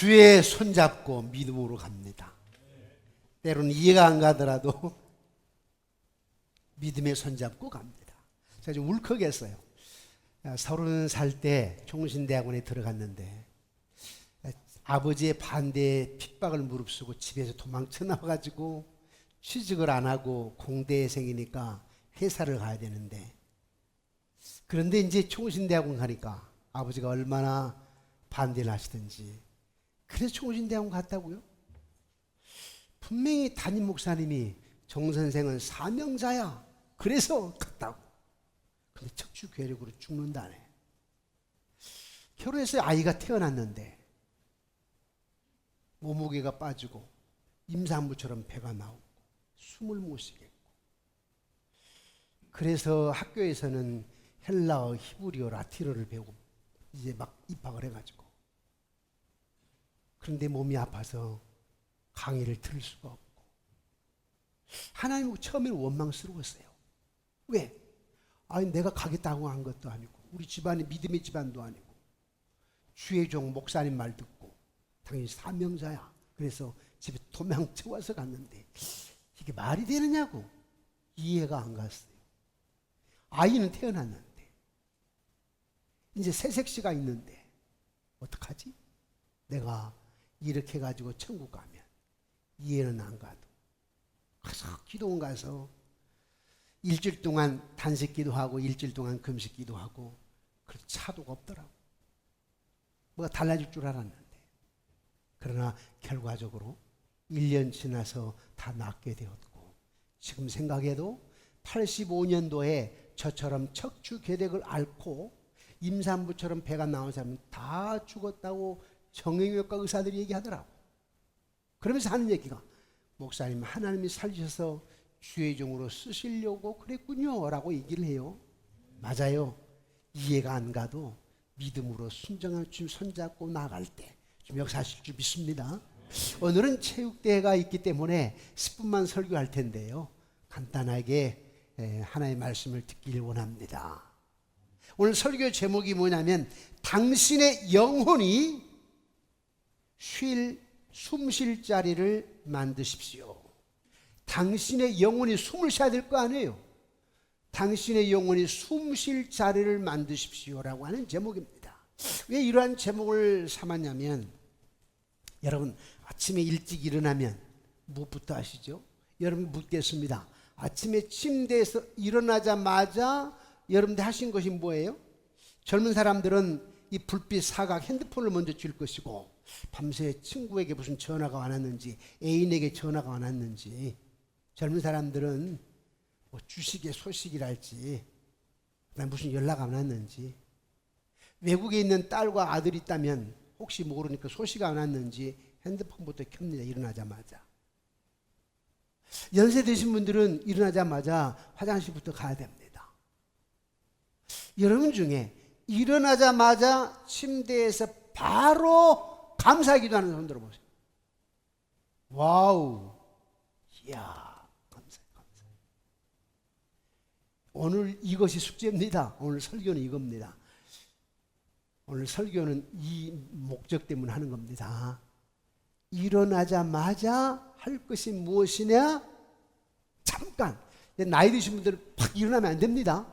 주의 손잡고 믿음으로 갑니다. 때로는 이해가 안 가더라도 믿음의 손잡고 갑니다. 제가 좀 울컥했어요. 30살 때 총신대학원에 들어갔는데 아버지의 반대에 핍박을 무릅쓰고 집에서 도망쳐 나와가지고 취직을 안 하고 공대생이니까 회사를 가야 되는데, 그런데 이제 총신대학원 가니까 아버지가 얼마나 반대를 하시든지 그래서 총신대학원 갔다고요? 분명히 담임 목사님이 정 선생은 사명자야 그래서 갔다고. 근데 척추괴력으로 죽는다네. 결혼해서 아이가 태어났는데 몸무게가 빠지고 임산부처럼 배가 나오고 숨을 못 쉬겠고, 그래서 학교에서는 헬라어, 히브리어, 라틴어를 배우고 이제 막 입학을 해가지고, 그런데 몸이 아파서 강의를 들을 수가 없고, 하나님 처음에는 원망스러웠어요. 왜? 아니 내가 가겠다고 한 것도 아니고 우리 집안이 믿음의 집안도 아니고 주의 종 목사님 말 듣고 당연히 사명자야 그래서 집에 도망쳐 와서 갔는데 이게 말이 되느냐고 이해가 안 갔어요. 아이는 태어났는데 이제 새색시가 있는데 어떡하지? 내가 이렇게 해가지고 천국 가면 이해는 안 가도 가서 기도원 가서 일주일 동안 단식 기도하고 일주일 동안 금식 기도하고, 그래도 차도가 없더라고. 뭐가 달라질 줄 알았는데, 그러나 결과적으로 1년 지나서 다 낫게 되었고, 지금 생각해도 85년도에 저처럼 척추괴력을 앓고 임산부처럼 배가 나온 사람은 다 죽었다고 정형외과 의사들이 얘기하더라고. 그러면서 하는 얘기가, 목사님 하나님이 살리셔서 주의 종으로 쓰시려고 그랬군요 라고 얘기를 해요. 맞아요. 이해가 안 가도 믿음으로 순정한 주님 손잡고 나갈 때 좀 역사하실 줄 믿습니다. 오늘은 체육대회가 있기 때문에 10분만 설교할 텐데요, 간단하게 하나의 말씀을 듣기를 원합니다. 오늘 설교 제목이 뭐냐면 당신의 영혼이 숨 쉴 자리를 만드십시오. 당신의 영혼이 숨을 쉬어야 될 거 아니에요. 당신의 영혼이 숨 쉴 자리를 만드십시오라고 하는 제목입니다. 왜 이러한 제목을 삼았냐면, 여러분 아침에 일찍 일어나면 무엇부터 하시죠? 여러분 묻겠습니다. 아침에 침대에서 일어나자마자 여러분들 하신 것이 뭐예요? 젊은 사람들은 이 불빛 사각 핸드폰을 먼저 쥘 것이고, 밤새 친구에게 무슨 전화가 왔는지 애인에게 전화가 왔는지, 젊은 사람들은 뭐 주식의 소식이랄지 무슨 연락 안 왔는지, 외국에 있는 딸과 아들이 있다면 혹시 모르니까 소식 안 왔는지 핸드폰부터 켭니다. 일어나자마자. 연세 드신 분들은 일어나자마자 화장실부터 가야 됩니다. 여러분 중에 일어나자마자 침대에서 바로 감사기도 하는 손 들어보세요. 와우, 이야, 감사해. 오늘 이것이 숙제입니다. 오늘 설교는 이겁니다. 오늘 설교는 이 목적 때문에 하는 겁니다. 일어나자마자 할 것이 무엇이냐? 잠깐. 나이 드신 분들은 팍 일어나면 안 됩니다.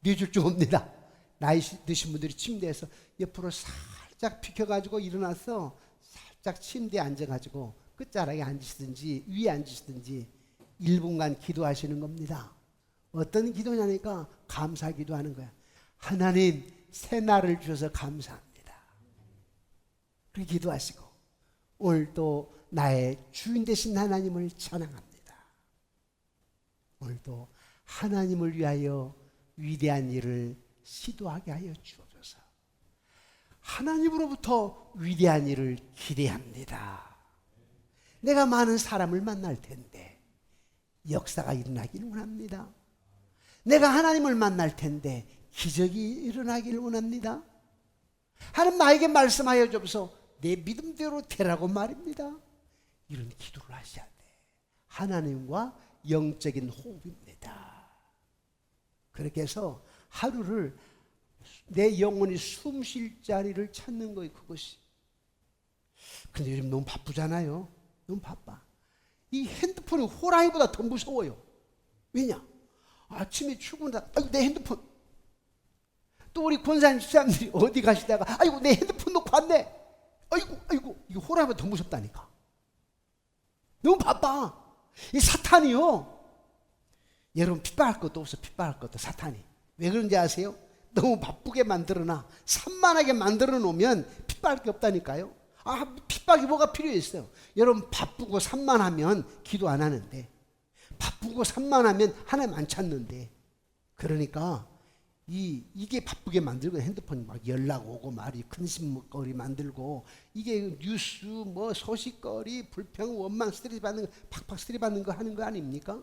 뇌졸 중 옵니다. 나이 드신 분들이 침대에서 옆으로 살짝 비켜가지고 일어나서 살짝 침대에 앉아가지고 끝자락에 앉으시든지 위에 앉으시든지 1분간 기도하시는 겁니다. 어떤 기도냐니까 감사 기도하는 거야. 하나님 새 날을 주셔서 감사합니다. 그렇게 기도하시고, 오늘도 나의 주인 되신 하나님을 찬양합니다. 오늘도 하나님을 위하여 위대한 일을 시도하게 하여 주옵소서. 하나님으로부터 위대한 일을 기대합니다. 내가 많은 사람을 만날 텐데 역사가 일어나기를 원합니다. 내가 하나님을 만날 텐데 기적이 일어나기를 원합니다. 하나님 나에게 말씀하여 주옵소서. 내 믿음대로 되라고 말입니다. 이런 기도를 하셔야 돼. 하나님과 영적인 호흡입니다. 그렇게 해서 하루를 내 영혼이 숨 쉴 자리를 찾는 거예요. 그것이 근데 요즘 너무 바쁘잖아요. 너무 바빠. 이 핸드폰이 호랑이보다 더 무서워요. 왜냐? 아침에 출근하다 아이고 내 핸드폰. 또 우리 권사님 집사람들이 어디 가시다가 아이고 내 핸드폰 놓고 왔네. 아이고 이거 호랑이보다 더 무섭다니까. 너무 바빠. 이 사탄이요. 여러분 핏발할 것도 없어. 핏발할 것도 사탄이. 왜 그런지 아세요? 너무 바쁘게 만들어놔. 산만하게 만들어 놓으면 핏발할 게 없다니까요. 핏박이 뭐가 필요했어요? 여러분 바쁘고 산만하면 기도 안 하는데, 바쁘고 산만하면 하나님 안 찾는데, 그러니까 이게 바쁘게 만들고 핸드폰 막 연락 오고 말이 근심거리 만들고 이게 뉴스 뭐 소식거리 불평 원망 스트레스 받는 거 팍팍 스트레스 받는 거 하는 거 아닙니까?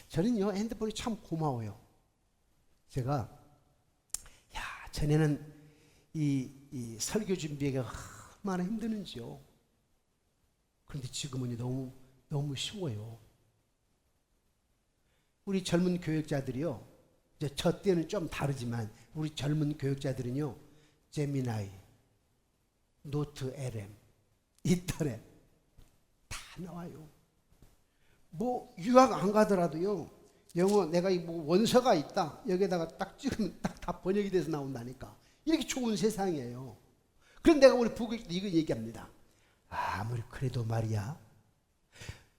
저는요 핸드폰이 참 고마워요. 제가 전에는 이 설교 준비가 얼마나 힘드는지요. 그런데 지금은 너무 쉬워요. 우리 젊은 교육자들이요. 이제 저 때는 좀 다르지만 우리 젊은 교육자들은요. 제미나이, 노트 LM, 인터넷 다 나와요. 뭐 유학 안 가더라도요. 영어 내가 뭐 원서가 있다. 여기다가 딱 찍으면 딱 다 번역이 돼서 나온다니까. 이렇게 좋은 세상이에요. 그런데 내가 우리 부국에 이거 얘기합니다. 아무리 그래도 말이야.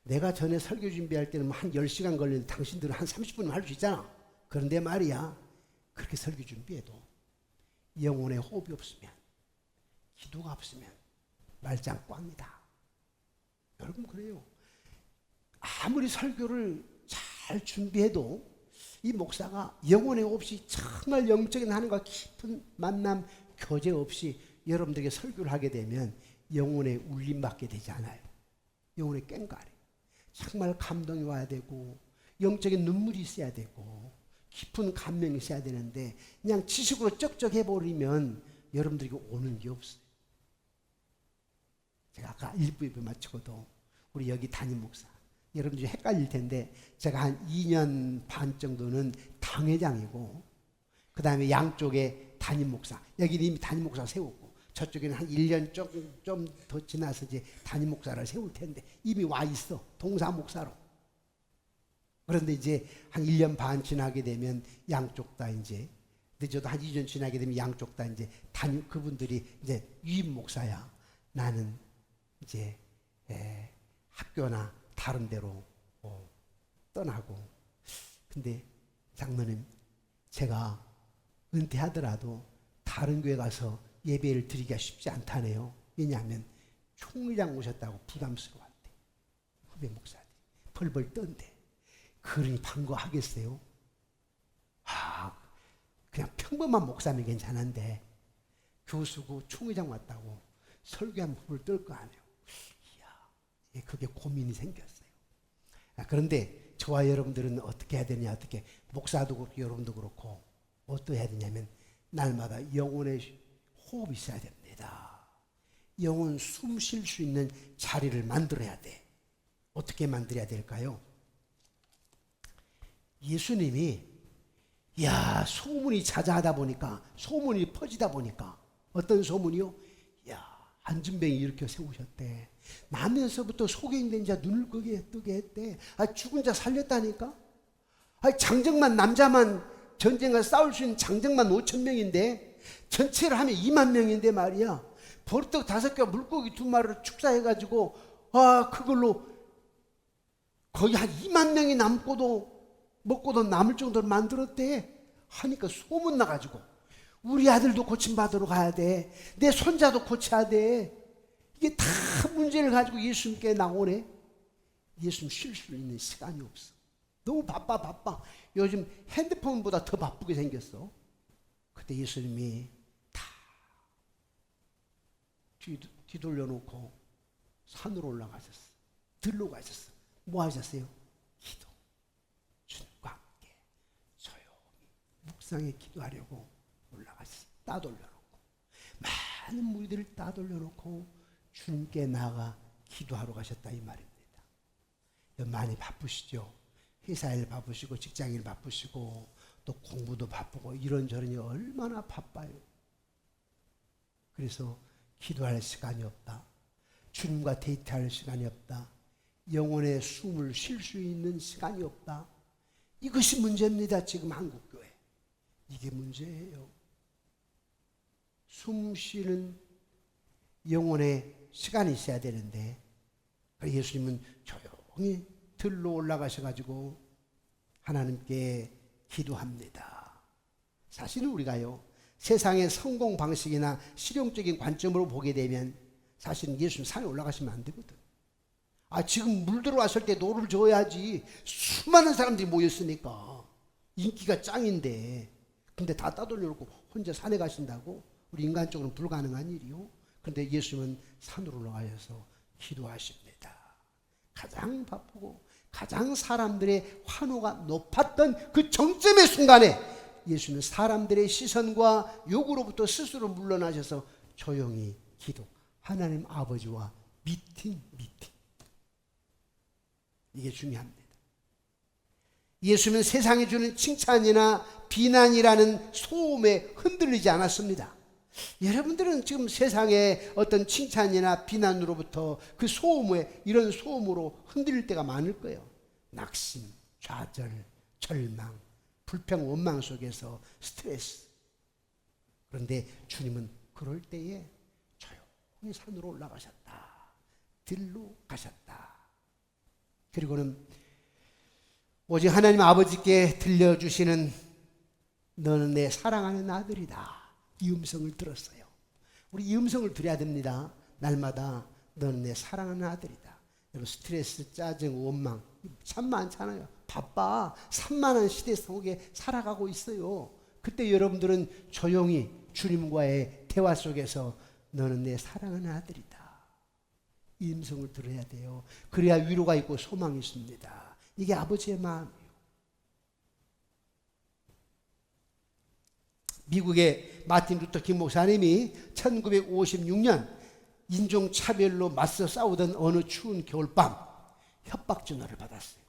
내가 전에 설교 준비할 때는 한 10시간 걸리는데 당신들은 한 30분이면 할 수 있잖아. 그런데 말이야. 그렇게 설교 준비해도 영혼의 호흡이 없으면, 기도가 없으면 말짱 꽝이다. 여러분 그래요. 아무리 설교를 잘 준비해도 이 목사가 영혼의 없이 정말 영적인 하나님과 깊은 만남, 교제 없이 여러분들에게 설교를 하게 되면 영혼의 울림받게 되지 않아요. 영혼의 꽹과리. 정말 감동이 와야 되고 영적인 눈물이 있어야 되고 깊은 감명이 있어야 되는데 그냥 지식으로 쩍쩍 해버리면 여러분들에게 오는 게 없어요. 제가 아까 1부에 마치고도 우리 여기 담임 목사 여러분들이 헷갈릴 텐데 제가 한 2년 반 정도는 당회장이고 그 다음에 양쪽에 담임 목사 여기는 이미 담임 목사 세웠고 저쪽에는 한 1년 좀 더 지나서 이제 담임 목사를 세울 텐데 이미 와 있어. 동사 목사로. 그런데 이제 한 1년 반 지나게 되면 양쪽 다 이제 늦어도 한 2년 지나게 되면 양쪽 다 이제 그분들이 이제 유임 목사야. 나는 이제 학교나 다른 데로 떠나고. 근데 장로님 제가 은퇴하더라도 다른 교회 가서 예배를 드리기가 쉽지 않다네요. 왜냐하면 총회장 오셨다고 부담스러워한대. 후배 목사들이 벌벌 떤대. 그러니 반거하겠어요? 그냥 평범한 목사면 괜찮은데 교수고 총회장 왔다고 설교하면 벌벌 떨 거 아니에요. 이야, 그게 고민이 생겼어요. 그런데 저와 여러분들은 어떻게 해야 되냐, 어떻게 목사도 그렇고 여러분도 그렇고 어떻게 해야 되냐면 날마다 영혼의 호흡이 있어야 됩니다. 영혼 숨 쉴 수 있는 자리를 만들어야 돼. 어떻게 만들어야 될까요? 예수님이 소문이 자자하다 보니까 소문이 퍼지다 보니까 어떤 소문이요? 안진뱅이 이렇게 세우셨대. 나면서부터 소경된 자 눈을 뜨게 했대. 죽은 자 살렸다니까. 장정만 남자만 전쟁과 싸울 수 있는 장정만 5천 명인데 전체를 하면 2만 명인데 말이야. 버릇떡 5개 물고기 2마리를 축사해가지고 그걸로 거의 한 2만 명이 먹고도 남을 정도로 만들었대. 하니까 소문 나가지고 우리 아들도 고침받으러 가야 돼. 내 손자도 고쳐야 돼. 이게 다 문제를 가지고 예수님께 나오네. 예수님 쉴 수 있는 시간이 없어. 너무 바빠. 요즘 핸드폰보다 더 바쁘게 생겼어. 그때 예수님이 다 뒤돌려놓고 산으로 올라가셨어. 들로 가셨어. 뭐 하셨어요? 기도. 주님과 함께 조용히 묵상에 기도하려고 올라가셨어. 따돌려놓고 많은 무리들을 따돌려놓고 주님께 나가 기도하러 가셨다 이 말입니다. 많이 바쁘시죠? 회사일 바쁘시고 직장일 바쁘시고 또 공부도 바쁘고 이런저런이 얼마나 바빠요. 그래서 기도할 시간이 없다. 주님과 데이트할 시간이 없다. 영혼의 숨을 쉴 수 있는 시간이 없다. 이것이 문제입니다. 지금 한국교회. 이게 문제예요. 숨 쉬는 영혼의 시간이 있어야 되는데 예수님은 조용히 들로 올라가셔가지고 하나님께 기도합니다. 사실은 우리가요, 세상의 성공 방식이나 실용적인 관점으로 보게 되면 사실은 예수님 산에 올라가시면 안 되거든. 지금 물 들어왔을 때 노를 져야지. 수많은 사람들이 모였으니까 인기가 짱인데, 근데 다 따돌려놓고 혼자 산에 가신다고? 우리 인간적으로는 불가능한 일이요. 그런데 예수님은 산으로 올라가셔서 기도하십니다. 가장 바쁘고 가장 사람들의 환호가 높았던 그 정점의 순간에 예수님은 사람들의 시선과 요구로부터 스스로 물러나셔서 조용히 기도, 하나님 아버지와 미팅. 이게 중요합니다. 예수님은 세상이 주는 칭찬이나 비난이라는 소음에 흔들리지 않았습니다. 여러분들은 지금 세상의 어떤 칭찬이나 비난으로부터 그 소음에, 이런 소음으로 흔들릴 때가 많을 거예요. 낙심, 좌절, 절망, 불평, 원망 속에서 스트레스. 그런데 주님은 그럴 때에 조용히 산으로 올라가셨다. 들로 가셨다. 그리고는 오직 하나님 아버지께 들려주시는 너는 내 사랑하는 아들이다. 이 음성을 들었어요. 우리 이 음성을 들어야 됩니다. 날마다 너는 내 사랑하는 아들이다. 여러분, 스트레스, 짜증, 원망 참 많잖아요. 바빠. 산만한 시대 속에 살아가고 있어요. 그때 여러분들은 조용히 주님과의 대화 속에서 너는 내 사랑하는 아들이다. 이 음성을 들어야 돼요. 그래야 위로가 있고 소망이 있습니다. 이게 아버지의 마음이에요. 미국의 마틴 루터 킹 목사님이 1956년 인종차별로 맞서 싸우던 어느 추운 겨울밤 협박 전화를 받았어요.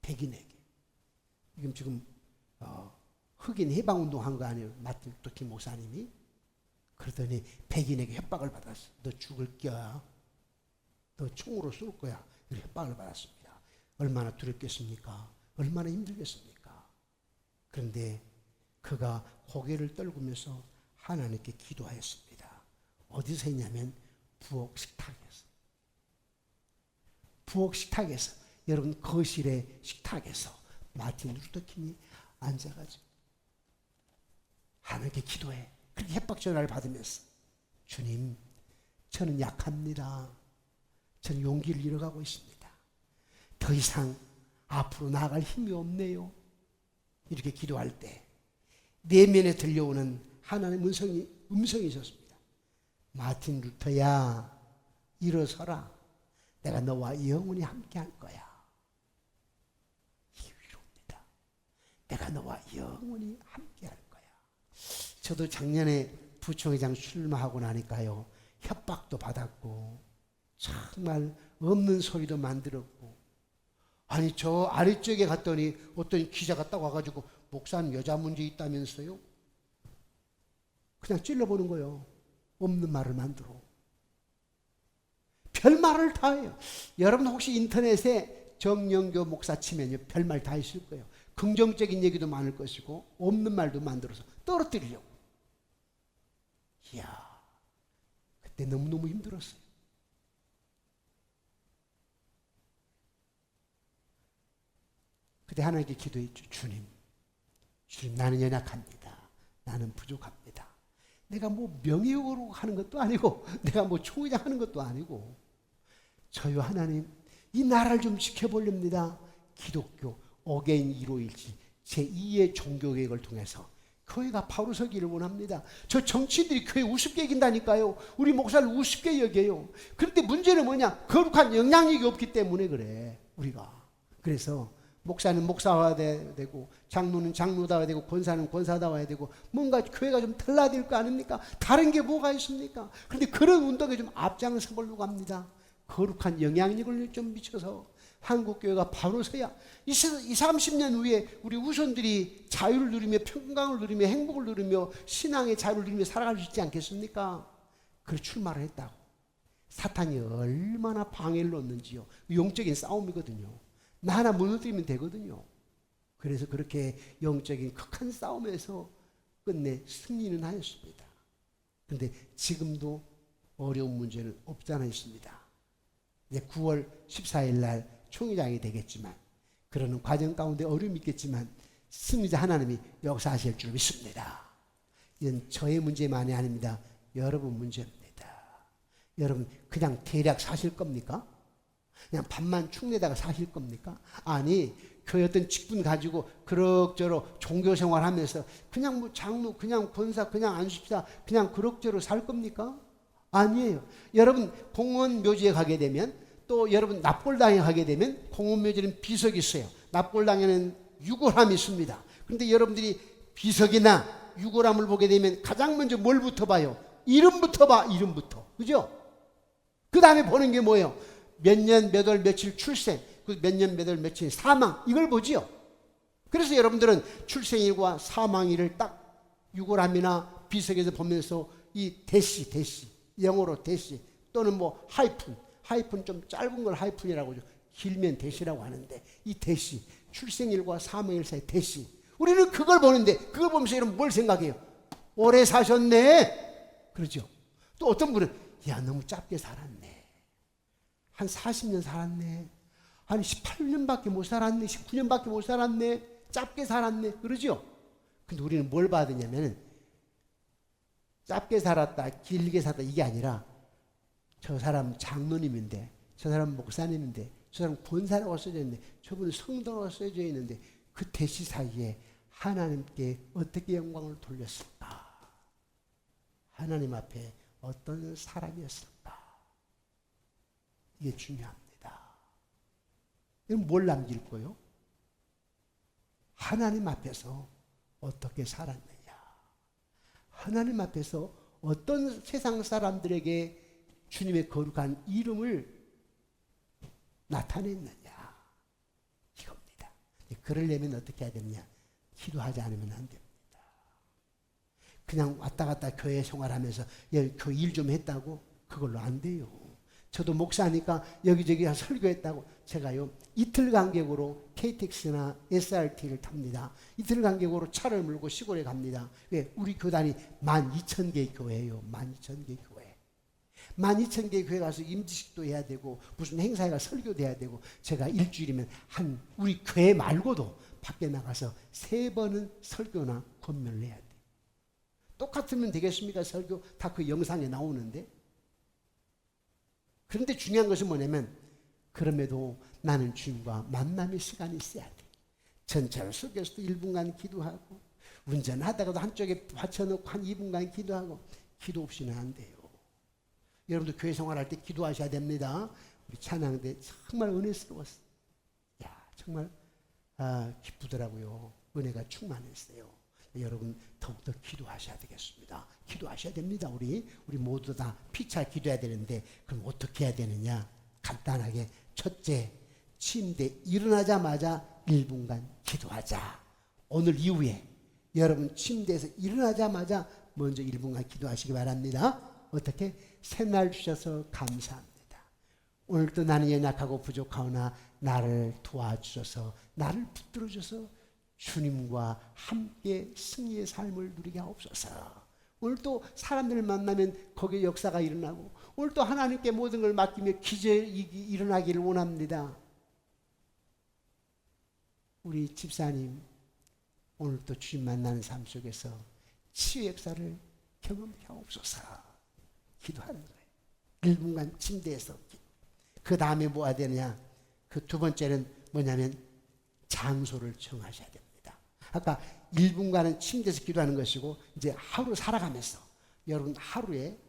백인에게. 지금 흑인 해방운동한 거 아니에요. 마틴 루터 킹 목사님이. 그러더니 백인에게 협박을 받았어요. 너 죽을 거야. 너 총으로 쏠 거야. 이렇게 협박을 받았습니다. 얼마나 두렵겠습니까? 얼마나 힘들겠습니까? 그런데 그가 고개를 떨구면서 하나님께 기도하였습니다. 어디서 했냐면 부엌 식탁에서. 부엌 식탁에서. 여러분, 거실의 식탁에서 마틴 루터 킹이 앉아가지고 하나님께 기도해. 그렇게 협박 전화를 받으면서 주님, 저는 약합니다. 저는 용기를 잃어가고 있습니다. 더 이상 앞으로 나아갈 힘이 없네요. 이렇게 기도할 때 내면에 들려오는 하나님의 음성이 있었습니다. 마틴 루터야, 일어서라. 내가 너와 영원히 함께 할 거야. 이게 위로입니다. 내가 너와 영원히 함께 할 거야. 저도 작년에 부총회장 출마하고 나니까요, 협박도 받았고 정말 없는 소리도 만들었고, 아니 저 아래쪽에 갔더니 어떤 기자가 딱 와가지고 목사님 여자 문제 있다면서요? 그냥 찔러보는 거예요. 없는 말을 만들어. 별말을 다 해요. 여러분 혹시 인터넷에 정영교 목사 치면요, 별말 다 있을 거예요. 긍정적인 얘기도 많을 것이고 없는 말도 만들어서 떨어뜨리려고. 이야, 그때 너무너무 힘들었어요. 그때 하나님께 기도했죠. 주님, 나는 연약합니다. 나는 부족합니다. 내가 뭐 명예욕으로 하는 것도 아니고 내가 뭐 총회장 하는 것도 아니고 저요 하나님, 이 나라를 좀 지켜보렵니다. 기독교 어게인 1517 제2의 종교개혁을 통해서 교회가 바로 서기를 원합니다. 저 정치인들이 교회 우습게 여긴다니까요. 우리 목사를 우습게 여겨요. 그런데 문제는 뭐냐? 거룩한 영향력이 없기 때문에 그래. 우리가. 그래서 목사는 목사와야 되고 장로는 장로다워야 되고 권사는 권사다워야 되고 뭔가 교회가 좀 달라질 거 아닙니까? 다른 게 뭐가 있습니까? 그런데 그런 운동에 좀 앞장서 보려고 합니다. 거룩한 영향력을 좀 미쳐서 한국교회가 바로 서야 20, 30년 후에 우리 후손들이 자유를 누리며 평강을 누리며 행복을 누리며 신앙의 자유를 누리며 살아갈 수 있지 않겠습니까? 그래 출마를 했다고. 사탄이 얼마나 방해를 놓는지요. 영적인 싸움이거든요. 나 하나 무너뜨리면 되거든요. 그래서 그렇게 영적인 극한 싸움에서 끝내 승리는 하였습니다. 그런데 지금도 어려운 문제는 없지 않아 있습니다. 이제 9월 14일 날 총회장이 되겠지만 그러는 과정 가운데 어려움이 있겠지만 승리자 하나님이 역사하실 줄 믿습니다. 이건 저의 문제만이 아닙니다. 여러분 문제입니다. 여러분 그냥 대략 사실 겁니까? 그냥 밥만 축내다가 사실 겁니까? 아니 교회 어떤 직분 가지고 그럭저럭 종교생활 하면서 그냥 뭐 장로 그냥 권사 그냥 안수집사 그냥 그럭저럭 살 겁니까? 아니에요. 여러분 공원 묘지에 가게 되면 또 여러분 납골당에 가게 되면 공원 묘지는 비석이 있어요. 납골당에는 유골함이 있습니다. 그런데 여러분들이 비석이나 유골함을 보게 되면 가장 먼저 뭘부터 봐요? 이름부터 봐. 이름부터. 그죠? 그 다음에 보는 게 뭐예요? 몇 년, 몇 월, 며칠 출생, 그 몇 년, 몇 월, 며칠 사망, 이걸 보지요. 그래서 여러분들은 출생일과 사망일을 딱 유골함이나 비석에서 보면서 이 대시, 영어로 대시 또는 뭐 하이픈 좀 짧은 걸 하이픈이라고 하죠. 길면 대시라고 하는데 이 대시, 출생일과 사망일 사이 대시. 우리는 그걸 보는데 그걸 보면서 여러분 뭘 생각해요? 오래 사셨네. 그렇죠. 또 어떤 분은 야 너무 짧게 살았네. 한 40년 살았네. 한 18년밖에 못 살았네. 19년밖에 못 살았네. 짧게 살았네. 그러죠? 근데 우리는 뭘 받으냐면 짧게 살았다, 길게 살았다 이게 아니라 저 사람 장로님인데, 저 사람 목사님인데, 저 사람 권사라고 써져 있는데, 저분은 성도라고 써져 있는데 그 대시 사이에 하나님께 어떻게 영광을 돌렸을까? 하나님 앞에 어떤 사람이었을까? 이게 중요합니다. 이건 뭘 남길 거요? 하나님 앞에서 어떻게 살았느냐? 하나님 앞에서 어떤 세상 사람들에게 주님의 거룩한 이름을 나타냈느냐? 이겁니다. 그러려면 어떻게 해야 되느냐? 기도하지 않으면 안 됩니다. 그냥 왔다 갔다 교회 생활하면서 교회 일 좀 했다고 그걸로 안 돼요. 저도 목사니까 여기저기 설교했다고 제가요 이틀 간격으로 KTX나 SRT를 탑니다. 이틀 간격으로 차를 몰고 시골에 갑니다. 왜? 우리 교단이 12,000개 교회예요. 12,000개 교회. 12,000개 교회 가서 임지식도 해야 되고 무슨 행사에 가서 설교도 해야 되고 제가 일주일이면 우리 교회 말고도 밖에 나가서 3번은 설교나 권면을 해야 돼요. 똑같으면 되겠습니까? 설교 다 그 영상에 나오는데. 그런데 중요한 것은 뭐냐면 그럼에도 나는 주님과 만남의 시간이 있어야 돼. 전철 속에서도 1분간 기도하고 운전하다가도 한쪽에 받쳐놓고 한 2분간 기도하고 기도 없이는 안 돼요. 여러분도 교회 생활할 때 기도하셔야 됩니다. 우리 찬양대 정말 은혜스러웠어요. 야 정말 기쁘더라고요. 은혜가 충만했어요. 여러분 더욱더 기도하셔야 되겠습니다. 기도하셔야 됩니다. 우리 모두 다 피차 기도해야 되는데 그럼 어떻게 해야 되느냐? 간단하게 첫째, 침대 일어나자마자 1분간 기도하자. 오늘 이후에 여러분 침대에서 일어나자마자 먼저 1분간 기도하시기 바랍니다. 어떻게? 새날 주셔서 감사합니다. 오늘도 나는 연약하고 부족하오나 나를 도와주셔서 나를 붙들어 주셔서 주님과 함께 승리의 삶을 누리게 하옵소서. 오늘 또 사람들을 만나면 거기에 역사가 일어나고 오늘 또 하나님께 모든 걸 맡기며 기적이 일어나기를 원합니다. 우리 집사님 오늘 또 주님 만나는 삶 속에서 치유 역사를 경험하게 하옵소서. 기도하는 거예요. 1분간 침대에서. 그 다음에 뭐 해야 되느냐? 그 두 번째는 뭐냐면 장소를 정하셔야 됩니다. 아까 1분간은 침대에서 기도하는 것이고 이제 하루 살아가면서 여러분 하루에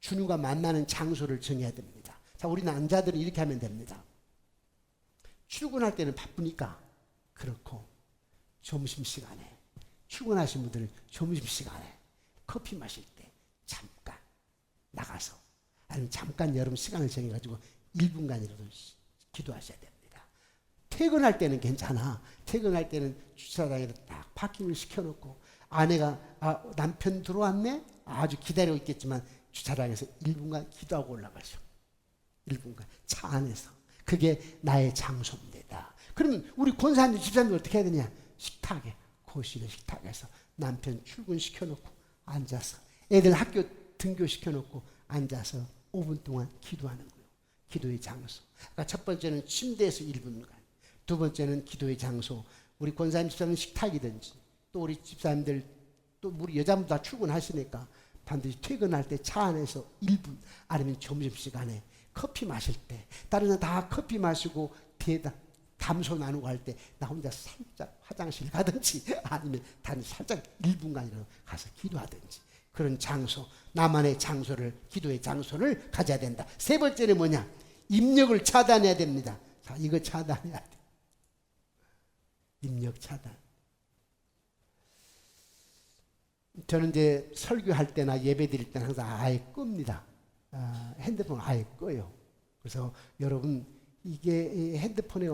주님과 만나는 장소를 정해야 됩니다. 자, 우리 남자들은 이렇게 하면 됩니다. 출근할 때는 바쁘니까 그렇고 점심시간에 출근하신 분들은 점심시간에 커피 마실 때 잠깐 나가서 아니면 잠깐 여러분 시간을 정해가지고 1분간이라도 기도하셔야 됩니다. 퇴근할 때는 괜찮아. 퇴근할 때는 주차장에 딱 파킹을 시켜놓고 아내가 남편 들어왔네? 아주 기다리고 있겠지만 주차장에서 1분간 기도하고 올라가셔. 1분간 차 안에서. 그게 나의 장소입니다. 그러면 우리 권사님들 집사님들 어떻게 해야 되냐? 식탁에, 거실의 식탁에서 남편 출근시켜놓고 앉아서, 애들 학교 등교시켜놓고 앉아서 5분 동안 기도하는 거예요. 기도의 장소. 그러니까 첫 번째는 침대에서 1분간, 두 번째는 기도의 장소. 우리 권사님 집사님 식탁이든지, 또 우리 집사님들, 또 우리 여자분들 다 출근하시니까 반드시 퇴근할 때 차 안에서 1분, 아니면 점심시간에 커피 마실 때, 다른 사람 다 커피 마시고 뒤에다 담소 나누고 할 때 나 혼자 살짝 화장실 가든지 아니면 단 살짝 1분간이라도 가서 기도하든지, 그런 장소, 나만의 장소를, 기도의 장소를 가져야 된다. 세 번째는 뭐냐? 입력을 차단해야 됩니다. 자, 이거 차단해야 돼. 입력 차단. 저는 이제 설교할 때나 예배 드릴 때는 항상 아예 끕니다. 핸드폰 아예 꺼요. 그래서 여러분, 이게 핸드폰에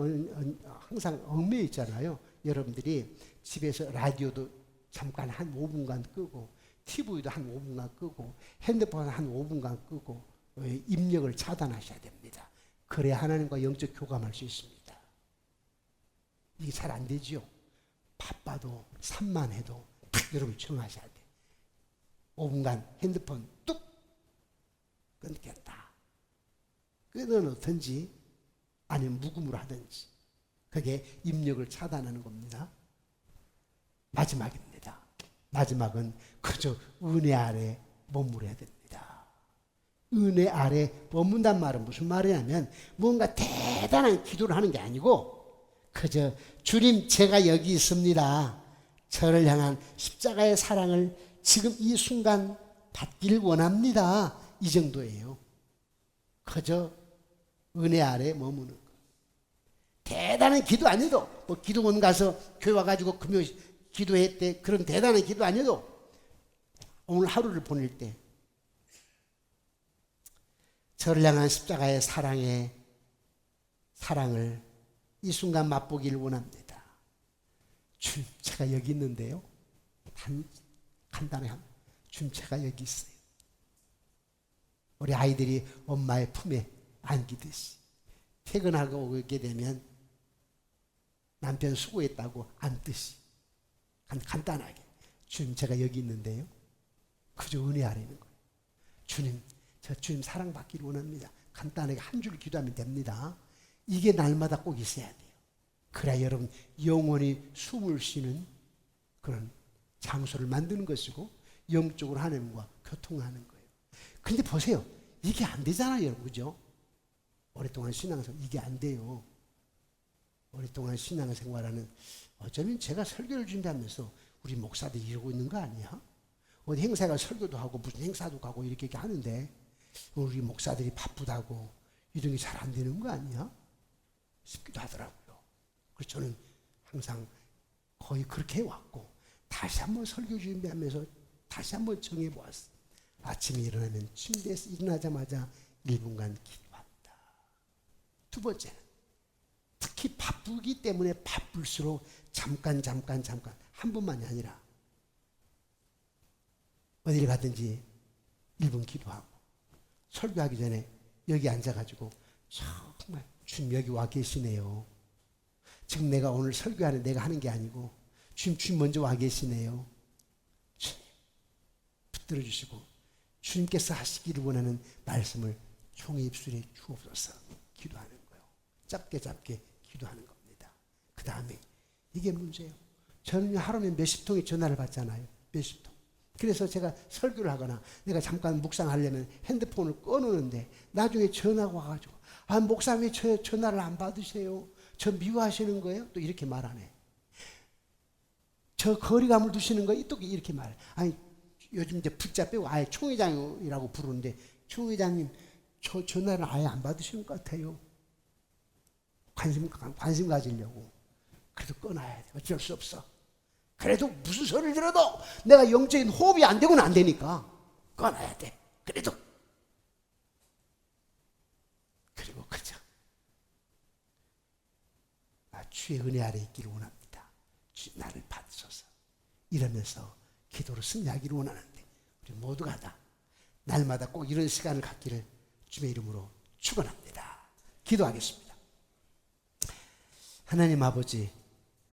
항상 얽매여 있잖아요. 여러분들이 집에서 라디오도 잠깐 한 5분간 끄고, TV도 한 5분간 끄고, 핸드폰 한 5분간 끄고, 입력을 차단하셔야 됩니다. 그래야 하나님과 영적 교감할 수 있습니다. 이게 잘 안 되지요. 바빠도 산만해도 딱 여러분 정하셔야 돼요. 5분간 핸드폰 뚝 끊겠다. 끊어놓든지 아니면 묵음으로 하든지. 그게 입력을 차단하는 겁니다. 마지막입니다. 마지막은 그저 은혜 아래 머무러야 됩니다. 은혜 아래 머문단 말은 무슨 말이냐면, 뭔가 대단한 기도를 하는 게 아니고 그저 주님, 제가 여기 있습니다. 저를 향한 십자가의 사랑을 지금 이 순간 받기를 원합니다. 이 정도예요. 그저 은혜 아래 머무는 거. 대단한 기도 아니도, 뭐 기도원 가서 교회 와가지고 금요 기도했대, 그런 대단한 기도 아니도 오늘 하루를 보낼 때 저를 향한 십자가의 사랑을 이 순간 맛보기를 원합니다. 주님, 제가 여기 있는데요. 간단히 주님, 제가 여기 있어요. 우리 아이들이 엄마의 품에 안기듯이 퇴근하고 오게 되면 남편 수고했다고 안듯이 간단하게, 주님, 제가 여기 있는데요. 그저 은혜 아래 있는 거예요. 주님, 저 주님 사랑받기를 원합니다. 간단하게 한 줄 기도하면 됩니다. 이게 날마다 꼭 있어야 돼요. 그래야 여러분 영원히 숨을 쉬는 그런 장소를 만드는 것이고, 영적으로 하나님과 교통하는 거예요. 근데 보세요. 이게 안 되잖아요, 여러분. 그죠? 오랫동안 신앙생활, 이게 안 돼요. 오랫동안 신앙생활하는, 어쩌면 제가 설교를 준비하면서 우리 목사들이 이러고 있는 거 아니야? 어디 행사가 설교도 하고 무슨 행사도 가고 이렇게 하는데 우리 목사들이 바쁘다고 이런 게 잘 안 되는 거 아니야? 싶기도 하더라고요. 그래서 저는 항상 거의 그렇게 해왔고, 다시 한번 설교 준비하면서 다시 한번 정해보았어요. 아침에 일어나면 침대에서 일어나자마자 1분간 기도한다. 두 번째는, 특히 바쁘기 때문에 바쁠수록 잠깐 한 번만이 아니라 어디를 가든지 1분 기도하고, 설교하기 전에 여기 앉아가지고 정말 주님 여기 와 계시네요. 지금 내가 오늘 설교하는 내가 하는 게 아니고 주님 먼저 와 계시네요. 주님 붙들어 주시고 주님께서 하시기를 원하는 말씀을 종의 입술에 주옵소서. 기도하는 거예요. 짧게 기도하는 겁니다. 그 다음에 이게 문제예요. 저는 하루에 몇십 통의 전화를 받잖아요. 몇십 통. 그래서 제가 설교를 하거나 내가 잠깐 묵상하려면 핸드폰을 꺼놓는데 나중에 전화가 와가지고, 아, 목사님 왜 저 전화를 안 받으세요? 저 미워하시는 거예요? 또 이렇게 말하네. 저 거리감을 두시는 거예요? 또 이렇게 말해. 아니, 요즘 이제 붙잡고 아예 총회장이라고 부르는데, 총회장님 저 전화를 아예 안 받으시는 것 같아요. 관심 가지려고. 그래도 끊어야 돼. 어쩔 수 없어. 그래도 무슨 소리를 들어도 내가 영적인 호흡이 안 되고는 안 되니까 끊어야 돼. 그래도. 그리고 그저 나 주의 은혜 아래 있기를 원합니다. 주 나를 받으소서. 이러면서 기도로 승리하기를 원하는데, 우리 모두가 다 날마다 꼭 이런 시간을 갖기를 주의 이름으로 축원합니다. 기도하겠습니다. 하나님 아버지,